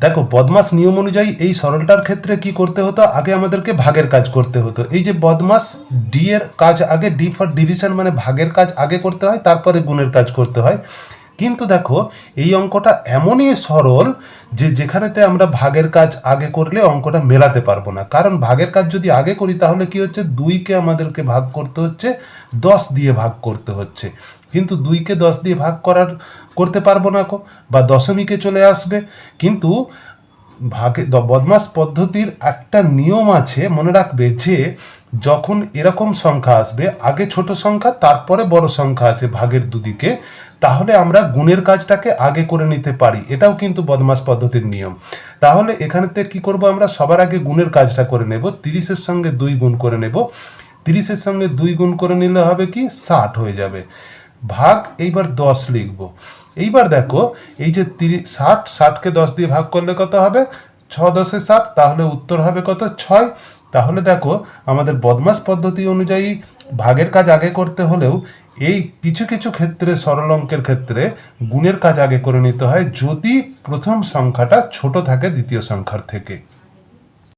দেখো বদমাস নিয়ম অনুযায়ী এই সরলটার ক্ষেত্রে কি করতে হতো, আগে আমাদেরকে ভাগের কাজ করতে হতো। এই যে বদমাস ডি এর কাজ আগে, ডি ফর ডিভিশন মানে ভাগের কাজ আগে করতে হয়, তারপরে গুণের কাজ করতে হয়। কিন্তু দেখো এই অঙ্কটা এমনই সরল যে যেখানেতে আমরা ভাগের কাজ আগে করলে অঙ্কটা মেলাতে পারবো না। কারণ ভাগের কাজ যদি আগে করি তাহলে কি হচ্ছে, 2কে আমাদেরকে ভাগ করতে হচ্ছে 10 দিয়ে ভাগ করতে হচ্ছে, কিন্তু 2কে 10 দিয়ে ভাগ করতে পারবো না বা দশমিকে চলে আসবে। কিন্তু বদমাস পদ্ধতির একটা নিয়ম আছে, মনে রাখবে যে যখন এরকম সংখ্যা আসবে, আগে ছোট সংখ্যা তারপরে বড় সংখ্যা আছে ভাগের দুদিকে, তাহলে আমরা গুণের কাজটাকে আগে করে নিতে পারি। এটাও কিন্তু বদমাস পদ্ধতির নিয়ম। তাহলে এখানেতে কি করব, আমরা সবার আগে গুণের কাজটা করে নেব। 30-এর সঙ্গে 2 গুণ করে নেব। 30-এর সঙ্গে 2 গুণ করে নিলে হবে কি 60 হয়ে যাবে। ভাগ এইবার 10 লিখব। এইবার দেখো এই যে 60কে 10 দিয়ে ভাগ করলে কত হবে, 6×10 = 60, তাহলে উত্তর হবে কত, 6। তাহলে দেখো আমাদের বদমাস পদ্ধতি অনুযায়ী ভাগের কাজ আগে করতে হলেও এই কিছু কিছু ক্ষেত্রে, সরল অঙ্কের ক্ষেত্রে গুণের কাজ আগে করে নিতে হয় যদি প্রথম সংখ্যাটা ছোট থাকে দ্বিতীয় সংখ্যার থেকে।